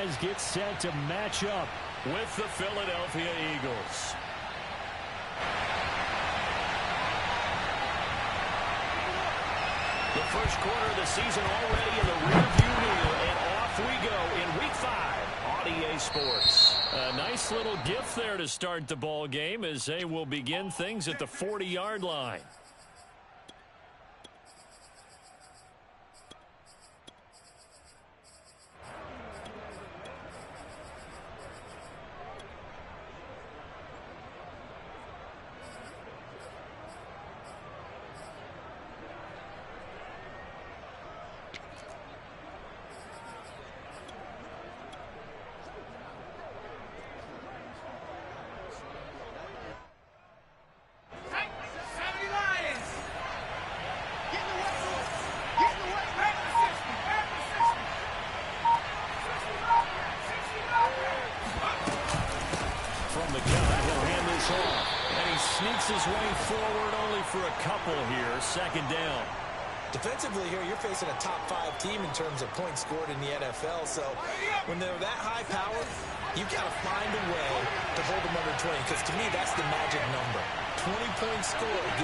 guys get set to match up with the Philadelphia Eagles. The first quarter of the season already in the rearview mirror, and off we go in Week 5 on EA Sports. A nice little gift there to start the ball game as they will begin things at the 40-yard line. His way forward only for a couple here. Second down. Defensively here, you're facing a top 5 team in terms of points scored in the NFL. So when they're that high powered, you've got to find a way to hold them under 20. Because to me, that's the magic number. 20 points scored. You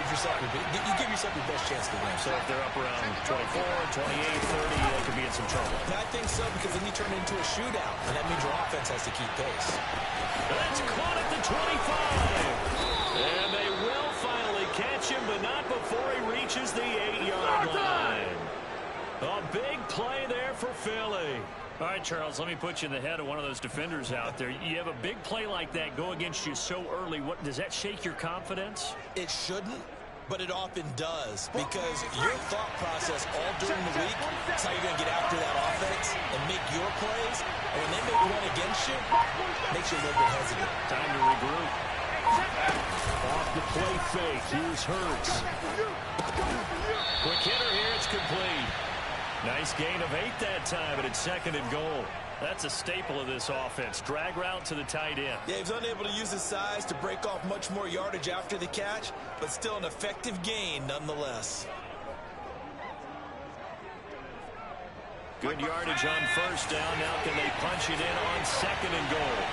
give yourself your best chance to win. So if they're up around 24, 28, 30, they could be in some trouble. And I think so, because then you turn it into a shootout. And that means your offense has to keep pace. That's caught at the 25. And they will finally catch him, but not before he reaches the 8-yard line. A big play there for Philly. All right, Charles, let me put you in the head of one of those defenders out there. You have a big play like that go against you so early. Does that shake your confidence? It shouldn't, but it often does, because your thought process all during the week is how you're going to get after that offense and make your plays. And when they make one against you, it makes you a little bit hesitant. Time to regroup. Off the play fake. Here's Hurts. Quick hitter here. It's complete. Nice gain of 8 that time, but it's second and goal. That's a staple of this offense. Drag route to the tight end. Yeah, he's unable to use his size to break off much more yardage after the catch, but still an effective gain nonetheless. Good yardage on first down. Now can they punch it in on second and goal?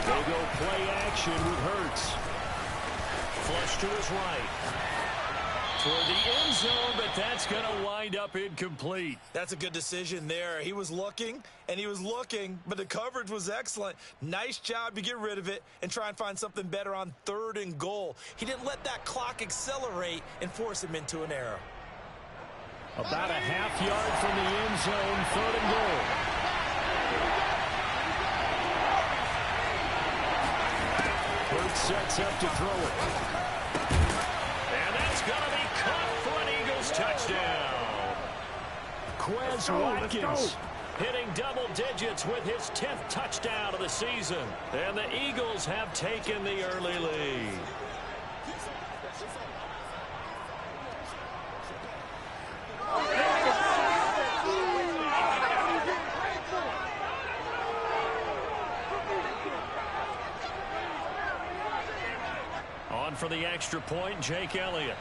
They go play action with Hurts. Flush to his right. Toward the end zone, but that's going to wind up incomplete. That's a good decision there. He was looking, and he was looking, but the coverage was excellent. Nice job to get rid of it and try and find something better on third and goal. He didn't let that clock accelerate and force him into an error. About a half yard from the end zone, third and goal. Hurts sets up to throw it. And that's going to be caught for an Eagles touchdown. Quez Watkins hitting double digits with his 10th touchdown of the season. And the Eagles have taken the early lead. On for the extra point, Jake Elliott.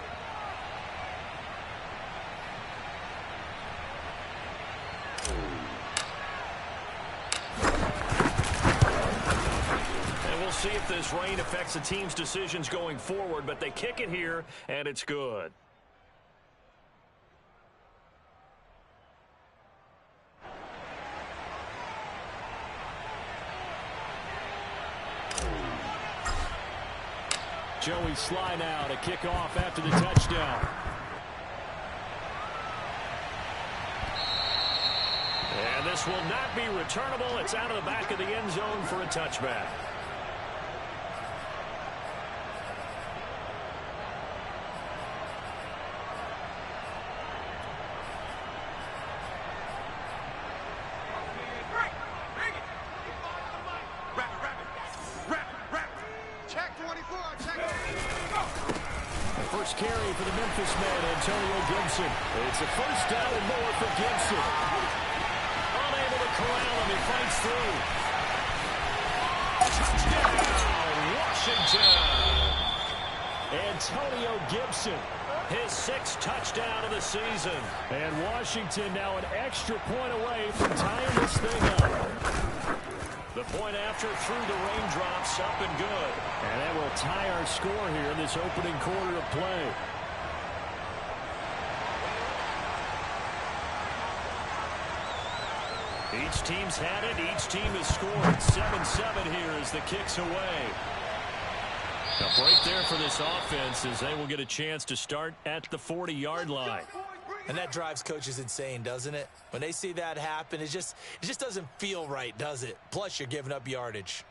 And we'll see if this rain affects the team's decisions going forward, but they kick it here, and it's good. Joey Sly now to kick off after the touchdown. And this will not be returnable. It's out of the back of the end zone for a touchback. First carry for the Memphis man, Antonio Gibson. It's a first down and more for Gibson. Unable to corral him, he fights through. Touchdown, Washington. Antonio Gibson. His 6th touchdown of the season. And Washington now an extra point away from tying this thing up. The point after through the raindrops, up and good. And that will tie our score here in this opening quarter of play. Each team's had it. Each team has scored. 7-7 here as the kick's away. A break there for this offense as they will get a chance to start at the 40-yard line. And that drives coaches insane, doesn't it? When they see that happen, it just doesn't feel right, does it? Plus, you're giving up yardage.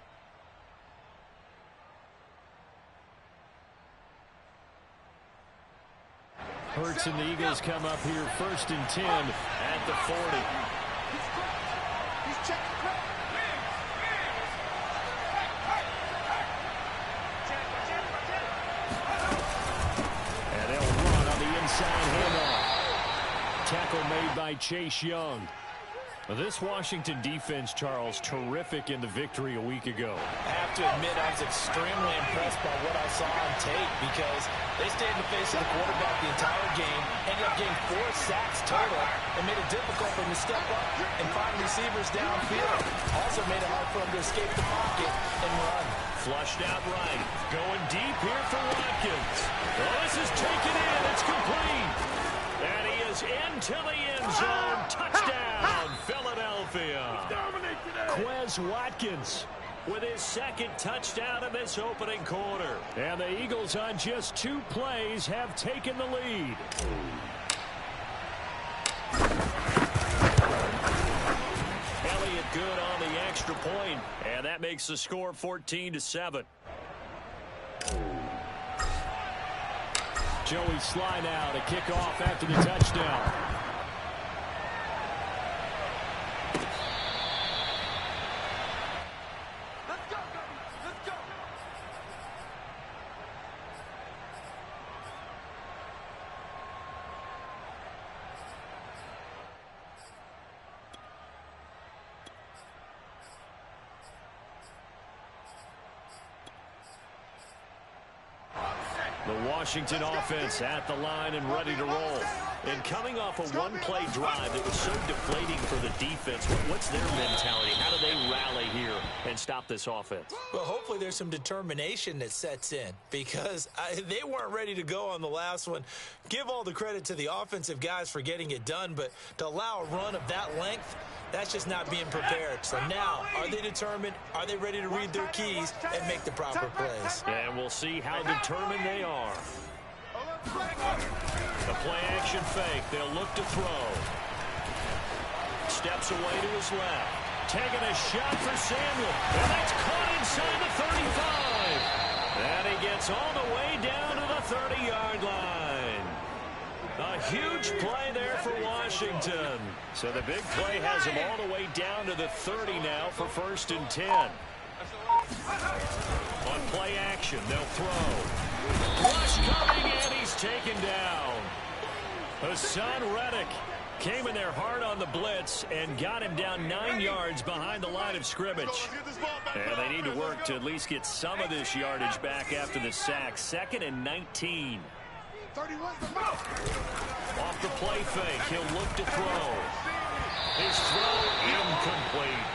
Hurts and the Eagles come up here 1st and 10 at the 40. And they'll run on the inside handoff. Tackle made by Chase Young. This Washington defense, Charles, terrific in the victory a week ago. I have to admit, I was extremely impressed by what I saw on tape because they stayed in the face of the quarterback the entire game, ended up getting 4 sacks total, and made it difficult for him to step up and find receivers downfield. Also made it hard for him to escape the pocket and run. Flushed out right. Going deep here for Watkins. Oh, this is taken in. It's complete. And he is into the end zone. Touchdown, Philadelphia. Quez Watkins with his 2nd touchdown in this opening quarter. And the Eagles on just 2 plays have taken the lead. Elliott good on the extra point, and that makes the score 14-7. Joey Sly now to kick off after the touchdown. The Washington offense at the line and ready to roll. And coming off a one-play drive that was so deflating for the defense, what's their mentality? How do they rally here and stop this offense? Well, hopefully there's some determination that sets in because they weren't ready to go on the last one. Give all the credit to the offensive guys for getting it done, but to allow a run of that length, that's just not being prepared. So now, are they determined? Are they ready to read their keys and make the proper plays? And we'll see how determined they are. The play-action fake. They'll look to throw. Steps away to his left. Taking a shot for Samuel. And that's caught inside the 35. And he gets all the way down to the 30-yard line. A huge play there for Washington. So the big play has him all the way down to the 30 now for 1st and 10. On play action, they'll throw. Rush coming, and he's taken down. Hassan Reddick came in there hard on the blitz and got him down 9 yards behind the line of scrimmage. And they need to work to at least get some of this yardage back after the sack. 2nd and 19. Off the play fake, he'll look to throw. His throw incomplete.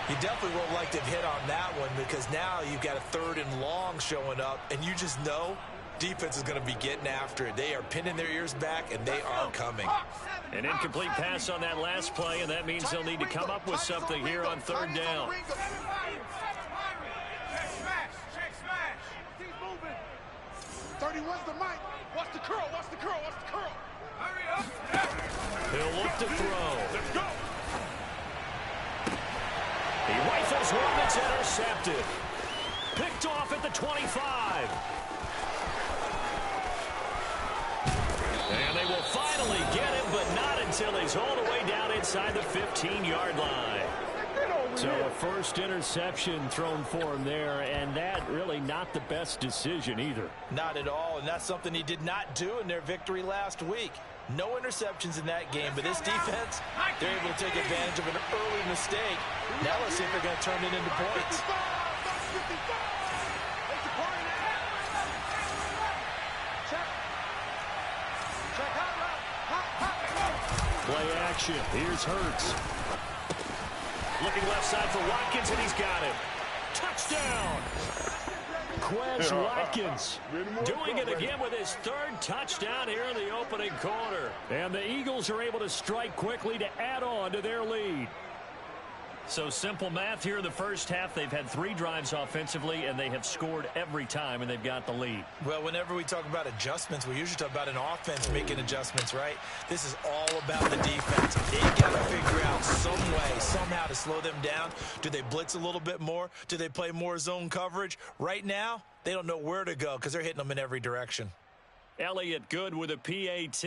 You definitely won't like to hit on that one because now you've got a 3rd and long showing up, and you just know defense is going to be getting after it. They are pinning their ears back, and they are coming. An incomplete pass on that last play, and that means they'll need to come up with something here on 3rd down. 31's the mic. Watch the curl, watch the curl, watch the curl. Hurry up. He'll look to throw. Let's go. He rifles one that's intercepted. Picked off at the 25. And they will finally get him, but not until he's all the way down inside the 15-yard line. So a first interception thrown for him there, and that really not the best decision either. Not at all, and that's something he did not do in their victory last week. No interceptions in that game, but this defense, they're able to take advantage of an early mistake. Now let's see if they're going to turn it into points. Play action. Here's Hurts. Looking left side for Watkins, and he's got it. Touchdown! Quez Watkins Doing it again with his third touchdown here in the opening quarter. And the Eagles are able to strike quickly to add on to their lead. So simple math here in the first half. They've had 3 drives offensively, and they have scored every time, and they've got the lead. Well, whenever we talk about adjustments, we usually talk about an offense making adjustments, right? This is all about the defense. They got to figure out some way, somehow to slow them down. Do they blitz a little bit more? Do they play more zone coverage? Right now, they don't know where to go because they're hitting them in every direction. Elliott good with a PAT,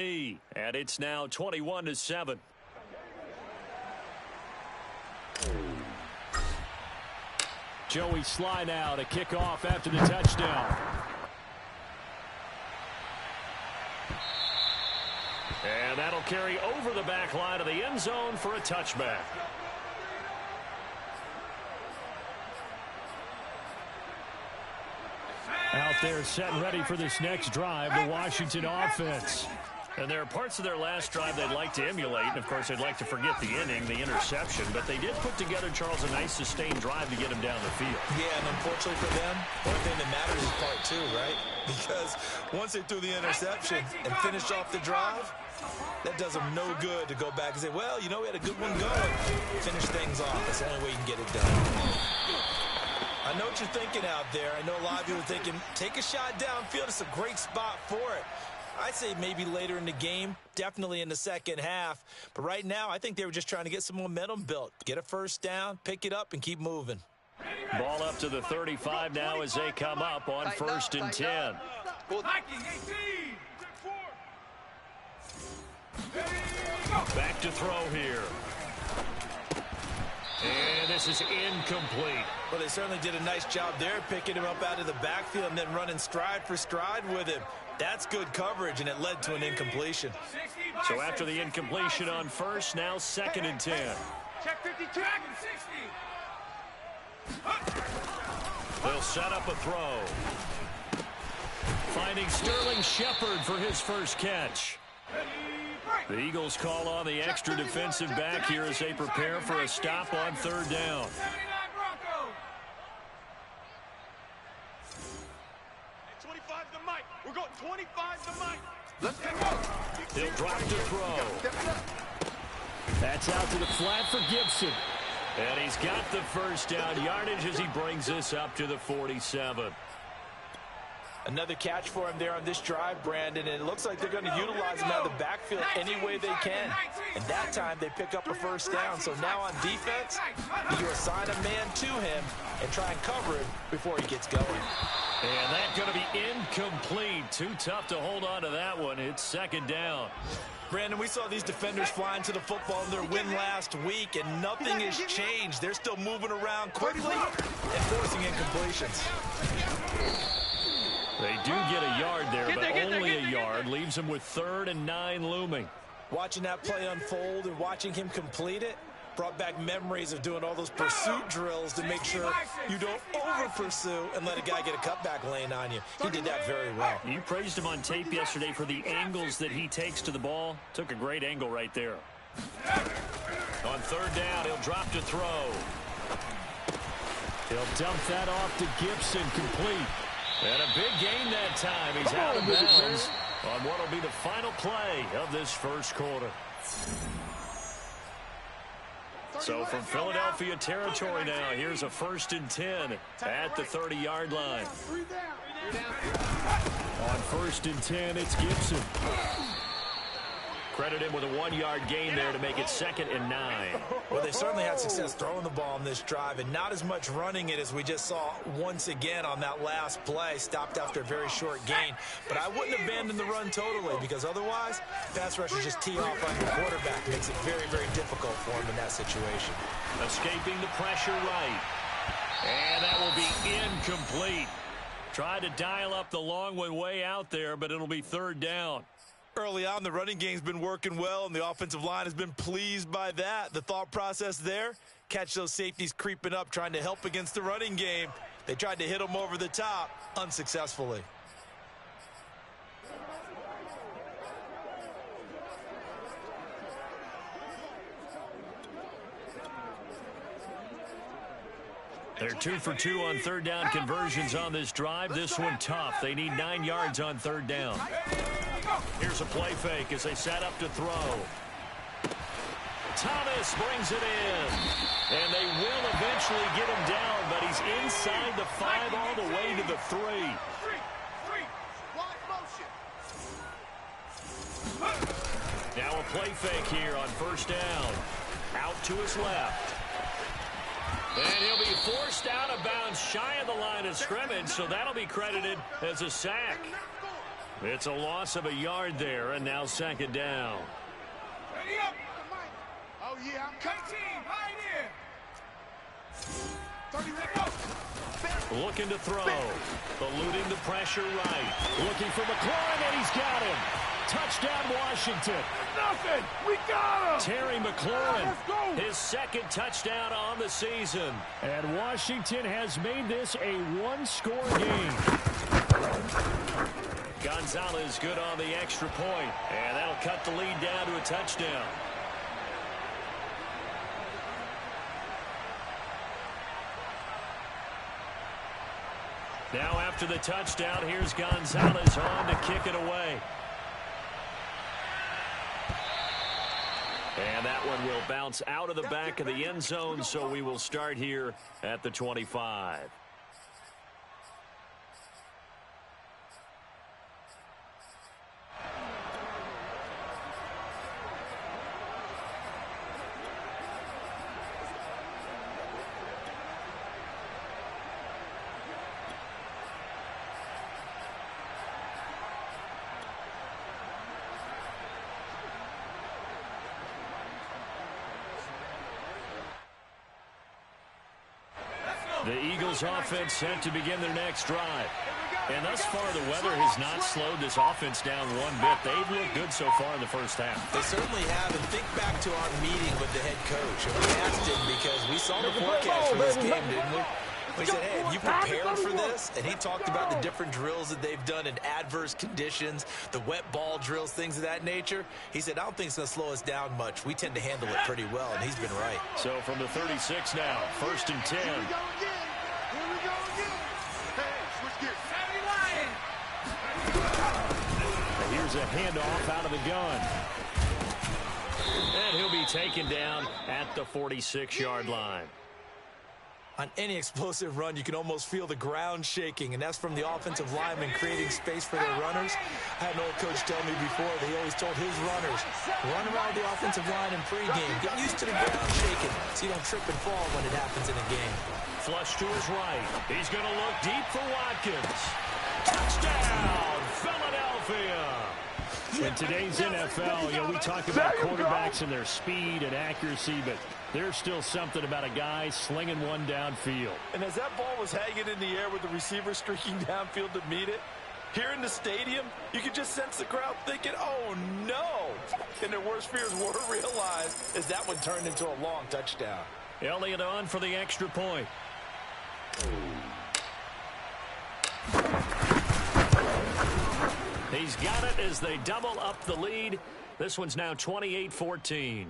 and it's now 21-7. Joey Sly now to kick off after the touchdown. And that'll carry over the back line of the end zone for a touchback. Out there set and ready for this next drive, the Washington offense. And there are parts of their last drive they'd like to emulate. And, of course, they'd like to forget the inning, the interception. But they did put together, Charles, a nice sustained drive to get him down the field. Yeah, and unfortunately for them, one thing that matters is part 2, right? Because once they threw the interception and finished off the drive, that does them no good to go back and say, well, you know, we had a good one going. Finish things off. That's the only way you can get it done. I know what you're thinking out there. I know a lot of you are thinking, take a shot downfield. It's a great spot for it. I'd say maybe later in the game, definitely in the second half. But right now, I think they were just trying to get some momentum built. Get a first down, pick it up, and keep moving. Ball up to the 35 now as they come up on 1st and 10. Back to throw here. And this is incomplete. Well, they certainly did a nice job there, picking him up out of the backfield and then running stride for stride with him. That's good coverage, and it led to an incompletion. So after the incompletion on 1st, now 2nd and 10. Check 52. They'll set up a throw. Finding Sterling Shepard for his first catch. The Eagles call on the extra defensive back here as they prepare for a stop on 3rd down. 25 to Mike. We're going 25 to Mike. Let's go. He'll drop to throw. That's out to the flat for Gibson. And he's got the first down yardage as he brings this up to the 47. Another catch for him there on this drive, Brandon, and it looks like they're going to utilize him out of the backfield any way they can. And that time they pick up a first down. So now on defense, you assign a man to him and try and cover him before he gets going. And that's going to be incomplete. Too tough to hold on to that one. It's 2nd down. Brandon, we saw these defenders flying to the football in their win last week, and nothing has changed. They're still moving around quickly and forcing incompletions. They do get a yard there, but only a yard. Leaves them with 3rd and 9 looming. Watching that play unfold and watching him complete it brought back memories of doing all those pursuit drills to make sure you don't over-pursue and let a guy get a cutback lane on you. He did that very well. You praised him on tape yesterday for the angles that he takes to the ball. Took a great angle right there. On 3rd down, he'll drop to throw. He'll dump that off to Gibson, complete. And a big gain that time. He's out of bounds on what will be the final play of this first quarter. So from Philadelphia territory now, here's a 1st and 10 at the 30-yard line. On 1st and 10, it's Gibson. Credit him with a 1-yard gain there to make it 2nd and 9. Well, they certainly had success throwing the ball on this drive, and not as much running it as we just saw once again on that last play. Stopped after a very short gain. But I wouldn't abandon the run totally, because otherwise, pass rushers just tee off on your quarterback. Makes it very, very difficult for him in that situation. Escaping the pressure right. And that will be incomplete. Tried to dial up the long one way out there, but it'll be 3rd down. Early on, the running game's been working well, and the offensive line has been pleased by that. The thought process there, catch those safeties creeping up, trying to help against the running game. They tried to hit them over the top, unsuccessfully. They're 2 for 2 on third down conversions on this drive. This one tough. They need 9 yards on third down. Here's a play fake as they set up to throw. Thomas brings it in. And they will eventually get him down, but he's inside the 5 all the way to the 3. Now a play fake here on first down. Out to his left. And he'll be forced out of bounds shy of the line of scrimmage, so that'll be credited as a sack. It's a loss of a yard there, and now second down. Ready up. Oh, yeah, I'm cut team. Right here. Looking to throw. Eluding the pressure right. Looking for McLaurin, and he's got him. Touchdown, Washington. Nothing. We got him. Terry McLaurin, his second touchdown on the season. And Washington has made this a one-score game. Gonzalez good on the extra point, and that'll cut the lead down to a touchdown. Now after the touchdown, here's Gonzalez on to kick it away. And that one will bounce out of the back of the end zone, so we will start here at the 25. The Eagles offense set to begin their next drive. And thus far, the weather has not slowed this offense down one bit. They've looked good so far in the first half. They certainly have. And think back to our meeting with the head coach. And we asked him because we saw the forecast for this game, didn't we? We said, hey, have you prepared for this? And he talked about the different drills that they've done in adverse conditions, the wet ball drills, things of that nature. He said, I don't think it's going to slow us down much. We tend to handle it pretty well, and he's been right. So from the 36 now, 1st and 10. Here we go again. Hey, switch gears. And here's a handoff out of the gun. And he'll be taken down at the 46-yard line. On any explosive run, you can almost feel the ground shaking, and that's from the offensive linemen creating space for their runners. I had an old coach tell me before that he always told his runners, run around the offensive line in pregame. Get used to the ground shaking so you don't trip and fall when it happens in a game. Flush to his right. He's going to look deep for Watkins. Touchdown, Philadelphia. In today's NFL, we talk about quarterbacks and their speed and accuracy, but there's still something about a guy slinging one downfield. And as that ball was hanging in the air with the receiver streaking downfield to meet it, here in the stadium, you could just sense the crowd thinking, oh, no. And their worst fears were realized as that one turned into a long touchdown. Elliott on for the extra point. He's got it as they double up the lead. This one's now 28-14.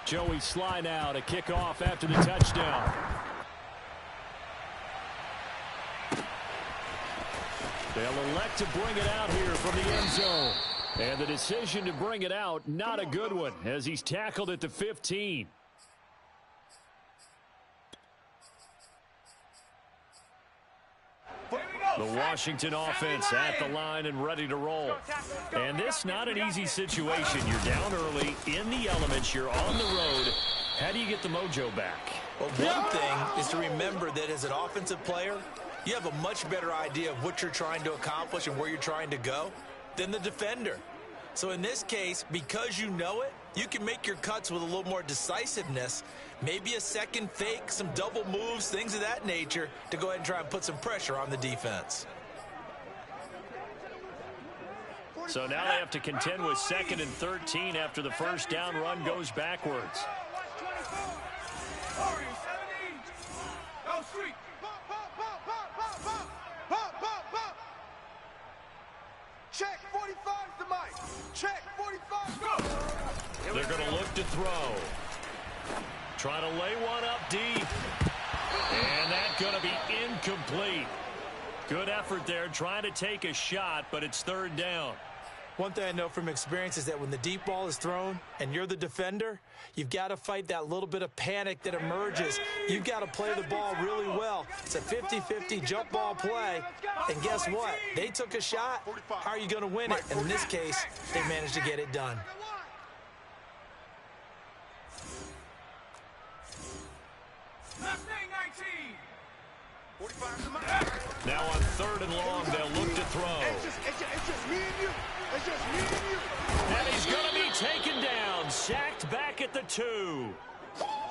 Joey Sly now to kick off after the touchdown. They'll elect to bring it out here from the end zone. And the decision to bring it out, not a good one, as he's tackled at the 15. The Washington offense at the line and ready to roll. And this not an easy situation. You're down early, in the elements, you're on the road. How do you get the mojo back? Well, one thing is to remember that as an offensive player, you have a much better idea of what you're trying to accomplish and where you're trying to go than the defender. So in this case, because you know it, you can make your cuts with a little more decisiveness, maybe a second fake, some double moves, things of that nature, to go ahead and try and put some pressure on the defense. So now they have to contend with 2nd and 13 after the first down run goes backwards. Check. 45's the mic. Check, 45, go. They're going to look to throw. Trying to lay one up deep. And that's going to be incomplete. Good effort there trying to take a shot, but it's third down. One thing I know from experience is that when the deep ball is thrown and you're the defender, you've got to fight that little bit of panic that emerges. You've got to play the ball really well. It's a 50-50 jump ball play. And guess what? They took a shot. How are you going to win it? And in this case, they managed to get it done. Now on third and long, they'll look to throw. It's just me and you. It's just me and you. And he's going to be taken down, sacked back at the 2.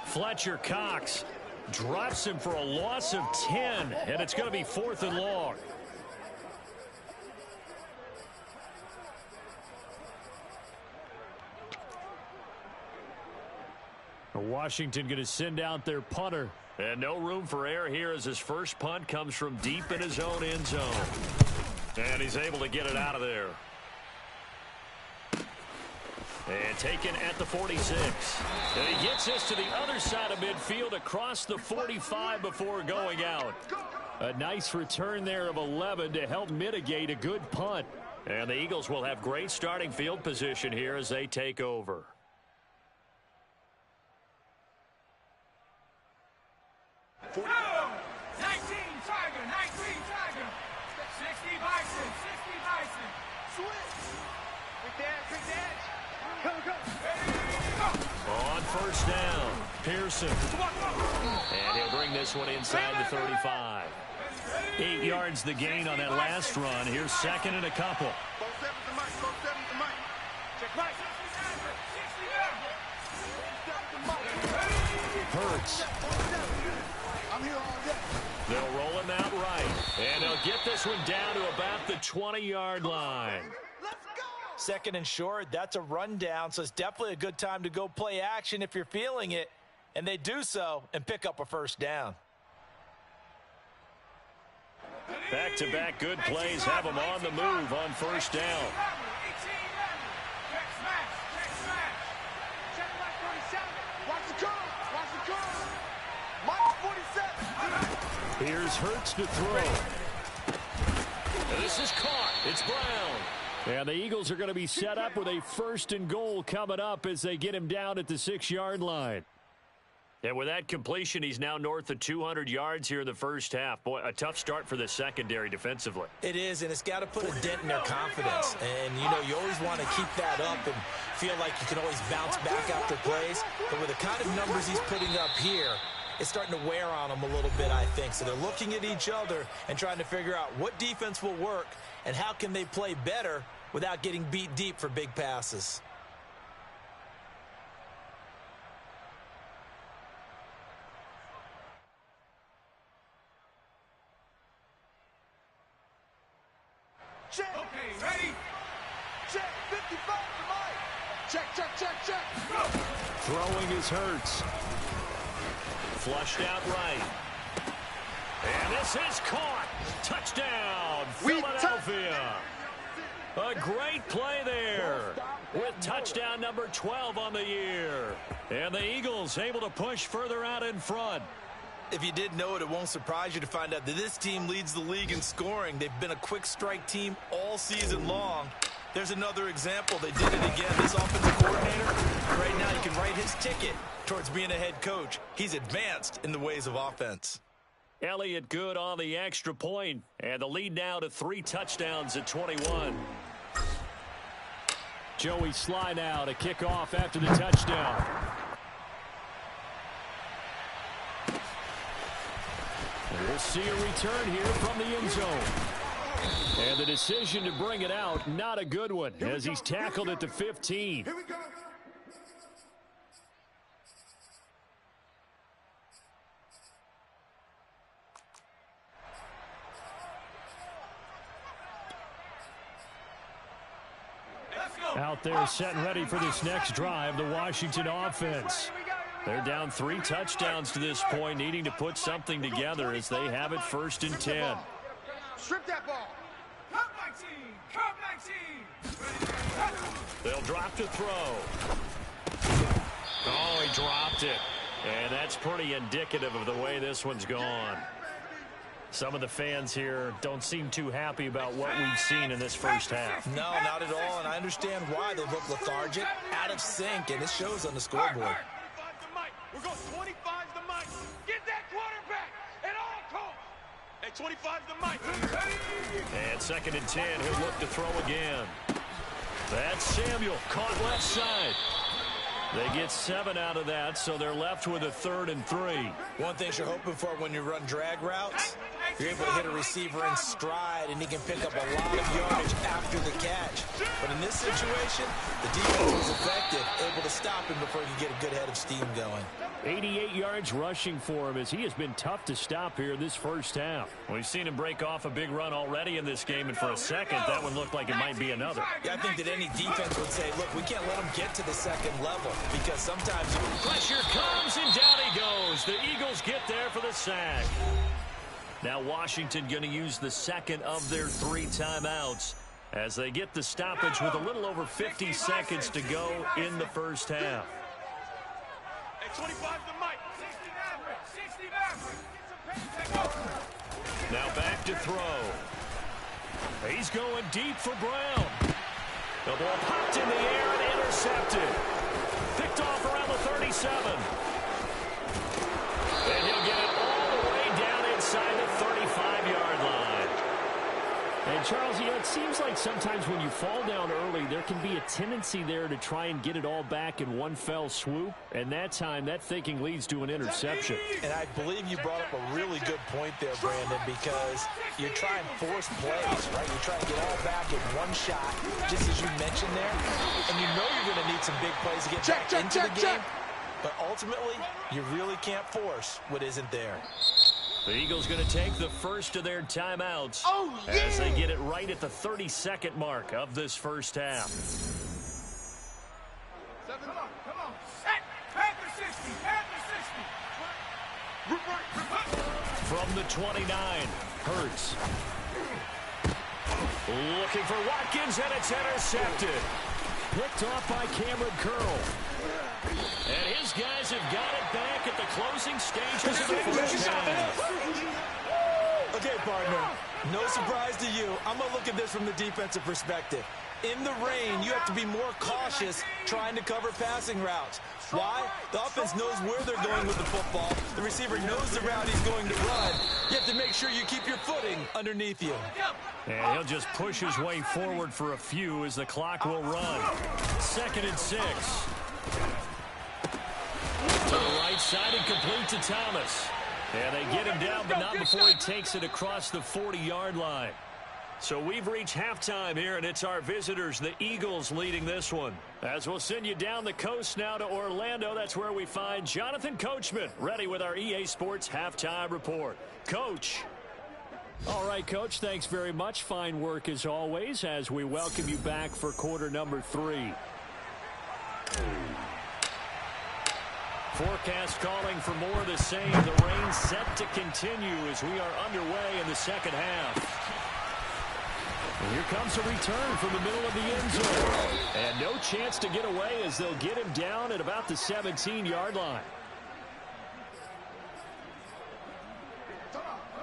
Fletcher Cox drops him for a loss of 10, and it's going to be fourth and long. Washington going to send out their punter. And no room for error here as his first punt comes from deep in his own end zone. And he's able to get it out of there. And taken at the 46. And he gets this to the other side of midfield across the 45 before going out. A nice return there of 11 to help mitigate a good punt. And the Eagles will have great starting field position here as they take over. On first down, Pearson. And he'll bring this one inside the 35. 8 yards the gain on that last run. Here's second and a couple. Hurts. They'll roll him out right. And they'll get this one down to about the 20-yard line. Second and short, that's a rundown, so it's definitely a good time to go play action if you're feeling it. And they do so and pick up a first down. Back-to-back good plays have them on the move on first down. Here's Hurts to throw. This is caught. It's Brown. And the Eagles are going to be set up with a first and goal coming up as they get him down at the 6-yard line. And with that completion, he's now north of 200 yards here in the first half. Boy, a tough start for the secondary defensively. It is, and it's got to put a dent in their confidence. And, you know, you always want to keep that up and feel like you can always bounce back after plays. But with the kind of numbers he's putting up here, it's starting to wear on them a little bit, I think. So they're looking at each other and trying to figure out what defense will work and how can they play better without getting beat deep for big passes. Check. Okay, ready? Check. 55 to Mike. Check. Go. Throwing is Hurts. Flushed out right. And this is caught. Touchdown, Philadelphia. A great play there with touchdown number 12 on the year. And the Eagles able to push further out in front. If you didn't know it, it won't surprise you to find out that this team leads the league in scoring. They've been a quick strike team all season long. There's another example. They did it again. This offensive coordinator, right now you can write his ticket towards being a head coach. He's advanced in the ways of offense. Elliott good on the extra point, and the lead now to 3 touchdowns at 21. Joey Sly now to kick off after the touchdown. We'll see a return here from the end zone. And the decision to bring it out, not a good one, as he's tackled at the 15. Here we go. Out there set and ready for this next drive, the Washington offense. They're down 3 touchdowns to this point, needing to put something together as they have it first and 10. Strip that ball. They'll drop to throw. Oh, he dropped it. And that's pretty indicative of the way this one's gone. Some of the fans here don't seem too happy about what we've seen in this first half. No, not at all, and I understand why they look lethargic, out of sync, and it shows on the scoreboard. We're going 25 to Mike. Get that quarterback at all costs. At 25 to Mike. And 2nd and 10, he'll look to throw again. That's Samuel, caught left side. They get 7 out of that, so they're left with a 3rd and 3. One thing you're hoping for when you run drag routes, you're able to hit a receiver in stride, and he can pick up a lot of yardage after the catch. But in this situation, the defense was effective, able to stop him before he could get a good head of steam going. 88 yards rushing for him as he has been tough to stop here this first half. We've seen him break off a big run already in this game, and for a second, that one looked like it might be another. Yeah, I think that any defense would say, look, we can't let him get to the second level because sometimes pressure comes, and down he goes. The Eagles get there for the sack. Now Washington going to use the second of their 3 timeouts as they get the stoppage with a little over 50 seconds to go in the first half. At 25 to Mike. Now back to throw. He's going deep for Brown. The ball popped in the air and intercepted. Picked off around the 37. And he'll get it all the way down inside the 35-yard line. And Charles, it seems like sometimes when you fall down early, there can be a tendency there to try and get it all back in one fell swoop. And that time, that thinking leads to an interception. And I believe you brought up a really good point there, Brandon, because you're trying to force plays, right? You're trying to get all back in one shot, just as you mentioned there. And you know you're going to need some big plays to get back into the game. But ultimately, you really can't force what isn't there. The Eagles going to take the first of their timeouts as they get it right at the 32nd mark of this first half. Come on. Set. Panther 60. From the 29, Hurts. Looking for Watkins, and it's intercepted. Picked off by Cameron Curl. And his guys have got it back at the closing stages of the first half. Okay, partner, no surprise to you. I'm going to look at this from the defensive perspective. In the rain, you have to be more cautious trying to cover passing routes. Why? The offense knows where they're going with the football. The receiver knows the route he's going to run. You have to make sure you keep your footing underneath you. And he'll just push his way forward for a few as the clock will run. 2nd and 6. To the right side and complete to Thomas. And they get him down, but not before he takes it across the 40-yard line. So we've reached halftime here, and it's our visitors, the Eagles, leading this one. As we'll send you down the coast now to Orlando, that's where we find Jonathan Coachman, ready with our EA Sports Halftime Report. Coach. All right, Coach, thanks very much. Fine work as always as we welcome you back for quarter number 3. Forecast calling for more of the same. The rain set to continue as we are underway in the second half. And here comes a return from the middle of the end zone. And no chance to get away as they'll get him down at about the 17-yard line.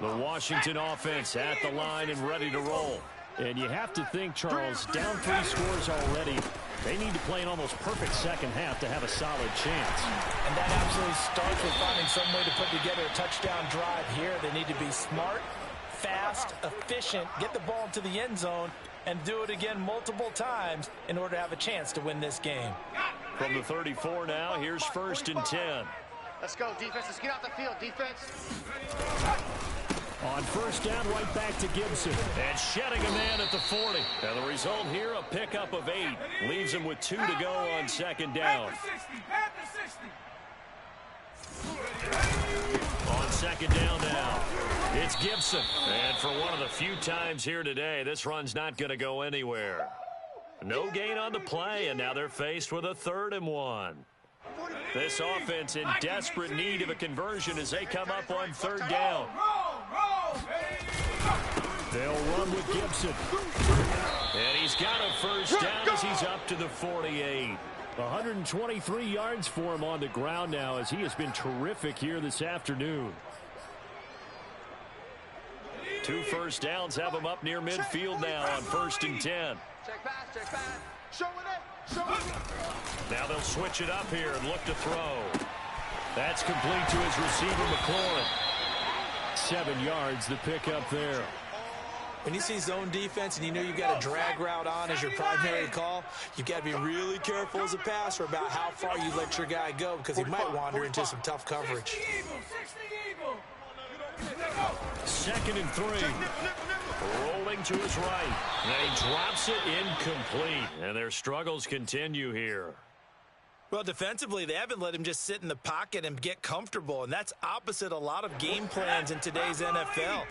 The Washington offense at the line and ready to roll. And you have to think, Charles, down 3 scores already. They need to play an almost perfect second half to have a solid chance. And that absolutely starts with finding some way to put together a touchdown drive here. They need to be smart, fast, efficient, get the ball into the end zone, and do it again multiple times in order to have a chance to win this game. From the 34 now, here's 1st and 10. Let's go, defense. Let's get out the field, defense. On 1st down, right back to Gibson. And shedding a man at the 40. And the result here, a pickup of 8. Leaves him with 2 to go on 2nd down. On 2nd down now, it's Gibson. And for one of the few times here today, this run's not going to go anywhere. No gain on the play, and now they're faced with a 3rd and 1. This offense in desperate need of a conversion as they come up on 3rd down. They'll run with Gibson. And he's got a first down as he's up to the 48. 123 yards for him on the ground now as he has been terrific here this afternoon. 2 first downs have him up near midfield now on 1st and 10. Check pass. Show it. Now they'll switch it up here and look to throw. That's complete to his receiver, McLaurin. 7 yards, the pickup there. When you see zone defense and you know you've got a drag route on as your primary call, you've got to be really careful as a passer about how far you let your guy go because he might wander into some tough coverage. 2nd and 3. Rolling to his right. And he drops it incomplete. And their struggles continue here. Well, defensively, they haven't let him just sit in the pocket and get comfortable, and that's opposite a lot of game plans in today's NFL.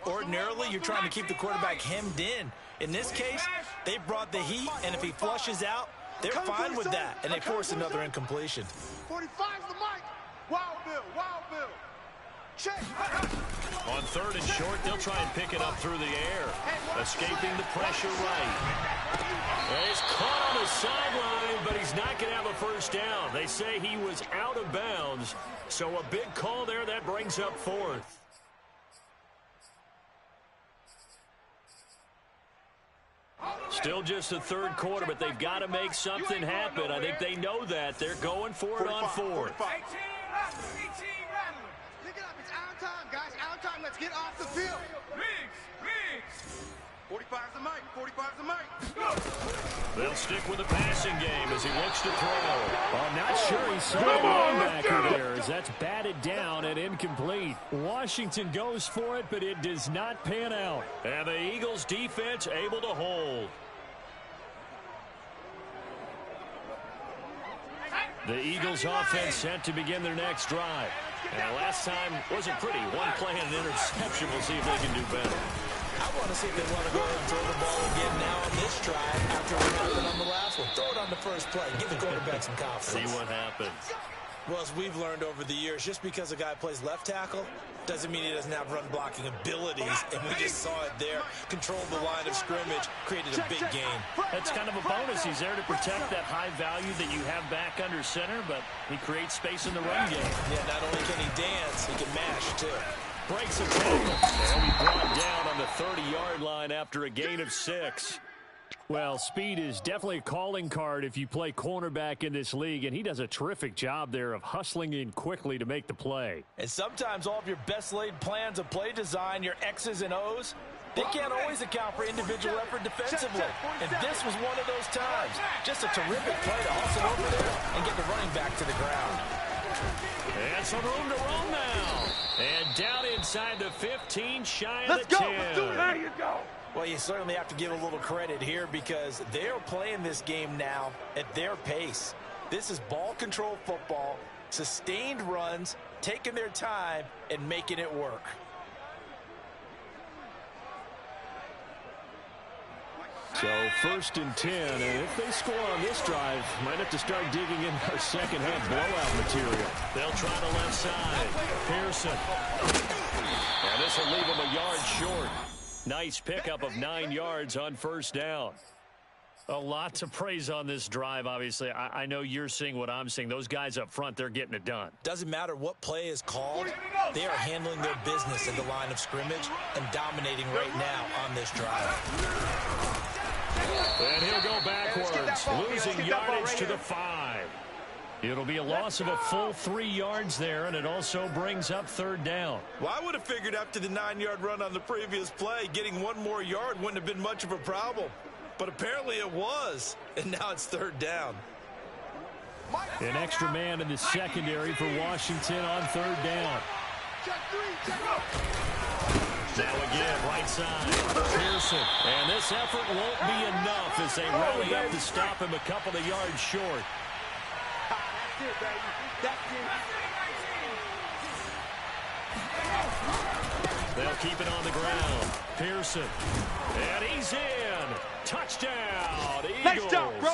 Ordinarily, you're trying to keep the quarterback hemmed in. In this case, they brought the heat, and if he flushes out, they're fine with that, and they force another incompletion. 45's the mic. Wild Bill. Check. On 3rd and short, they'll try and pick it up through the air. Escaping the pressure right. And he's caught on the sideline, but he's not going to have a first down. They say he was out of bounds, so a big call there that brings up 4th. Still just the 3rd quarter, but they've got to make something happen. I think they know that. They're going for it on 4th. Pick it up. It's our time, guys. Our time. Let's get off the field. 45's the mic. They'll stick with the passing game as he looks to throw. I'm not sure he saw the linebacker there as that's batted down and incomplete. Washington goes for it, but it does not pan out. And the Eagles defense able to hold. The Eagles offense set to begin their next drive. And last time wasn't pretty. One play and an interception. We'll see if they can do better. I want to see if they want to go ahead and throw the ball again now on this drive after what happened on the last one. Throw it on the first play. Give the quarterback some confidence. See what happens. Well, as we've learned over the years, just because a guy plays left tackle doesn't mean he doesn't have run-blocking abilities, and we just saw it there. Controlled the line of scrimmage, created a big gain. That's kind of a bonus. He's there to protect that high value that you have back under center, but he creates space in the run game. Yeah, not only can he dance, he can mash, too. Breaks a tackle. And he brought down on the 30-yard line after a gain of 6. Well, speed is definitely a calling card if you play cornerback in this league, and he does a terrific job there of hustling in quickly to make the play. And sometimes all of your best laid plans of play design, your X's and O's, they can't always account for individual effort defensively. And this was one of those times. Just a terrific play to hustle over there and get the running back to the ground. And some room to roam now. And down inside the 15, shy of the 10. Let's do it. There you go. Well, you certainly have to give a little credit here because they're playing this game now at their pace. This is ball control football, sustained runs, taking their time, and making it work. So 1st and 10, and if they score on this drive, might have to start digging in our second-half blowout material. They'll try the left side. Pearson. And this will leave him a yard short. Nice pickup of 9 yards on 1st down. A lot to praise on this drive, obviously. I know you're seeing what I'm seeing. Those guys up front, they're getting it done. Doesn't matter what play is called. They are handling their business at the line of scrimmage and dominating right now on this drive. And he'll go backwards, losing yardage to the 5. It'll be a loss of a full 3 yards there, and it also brings up 3rd down. Well, I would have figured after the 9-yard run on the previous play, getting 1 more yard wouldn't have been much of a problem. But apparently it was, and now it's 3rd down. An extra man in the secondary for Washington on 3rd down. Now again, right side, Pearson. And this effort won't be enough as they rally up to stop him a couple of yards short. That's it, baby. That's it. They'll keep it on the ground. Pearson. And he's in. Touchdown, Eagles. Nice job, bro.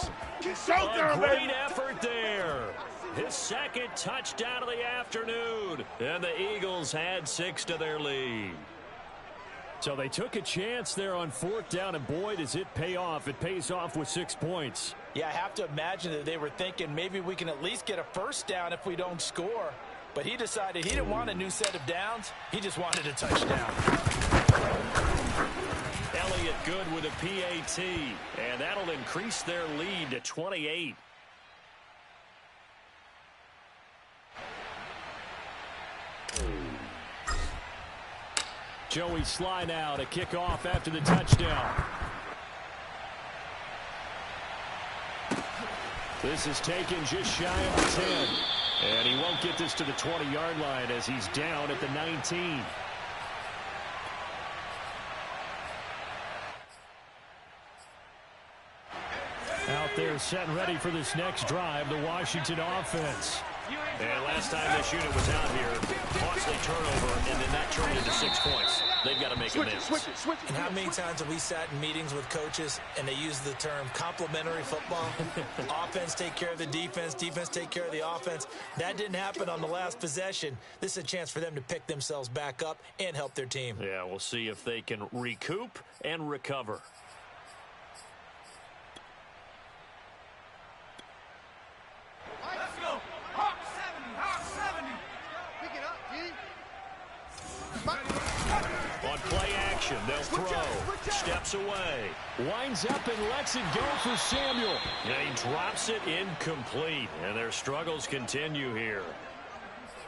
A great effort there. His 2nd touchdown of the afternoon. And the Eagles add 6 to their lead. So they took a chance there on 4th down, and boy, does it pay off. It pays off with 6 points. Yeah, I have to imagine that they were thinking maybe we can at least get a first down if we don't score. But he decided he didn't want a new set of downs. He just wanted a touchdown. Elliott good with a PAT, and that'll increase their lead to 28. Joey Sly now to kick off after the touchdown. This is taken just shy of the 10. And he won't get this to the 20-yard line as he's down at the 19. Out there set and ready for this next drive, the Washington offense. And last time this unit was out here, costly turnover, and then that turned into 6 points. They've got to make amends. And how many times have we sat in meetings with coaches and they use the term complementary football? Offense take care of the defense, defense take care of the offense. That didn't happen on the last possession. This is a chance for them to pick themselves back up and help their team. Yeah, we'll see if they can recoup and recover. On play action, they'll throw. Steps away. Winds up and lets it go for Samuel. And he drops it incomplete. And their struggles continue here.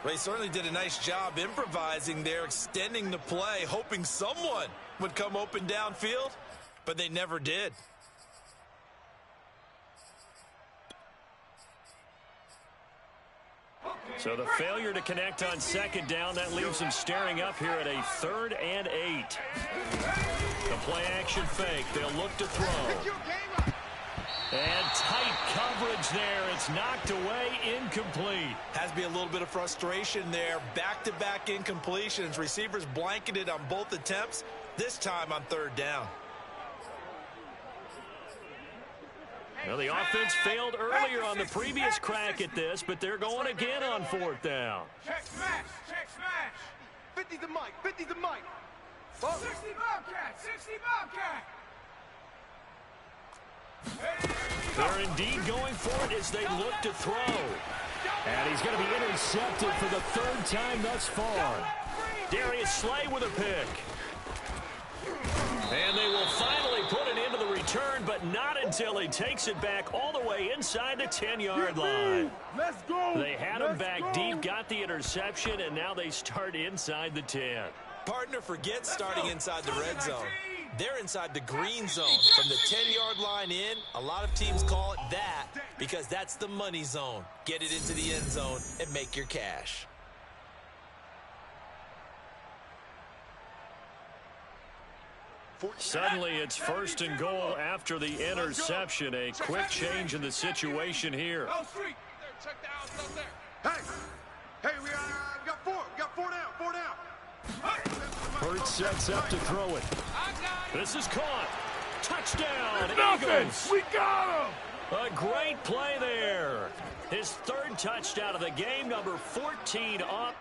They certainly did a nice job improvising there, extending the play, hoping someone would come open downfield, but they never did. So the failure to connect on 2nd down, that leaves them staring up here at a 3rd and 8. The play action fake. They'll look to throw. And tight coverage there. It's knocked away, incomplete. Has to be a little bit of frustration there. Back-to-back incompletions. Receivers blanketed on both attempts, this time on 3rd down. Well, the offense failed earlier on the previous crack at this, but they're going again on 4th down. Check smash, check smash. 50 the mic, 50 the mic. 60 Bobcat, 60 Bobcat. They're indeed going for it as they look to throw. And he's going to be intercepted for the 3rd time thus far. Darius Slay with a pick. And they will finally put it into the return, but not until he takes it back all the way inside the 10-yard line. Let's go. They had him back deep, got the interception, and now they start inside the 10. Partner forgets starting inside the red zone. They're inside the green zone. From the 10-yard line in, a lot of teams call it that because that's the money zone. Get it into the end zone and make your cash. Suddenly it's 1st and goal after the interception. A quick change in the situation here. Hey, we got 4. We got 4 down, 4 down. Hurts sets up to throw it. This is caught. Touchdown, Eagles. We got him. A great play there. His 3rd touchdown of the game, number 14 up.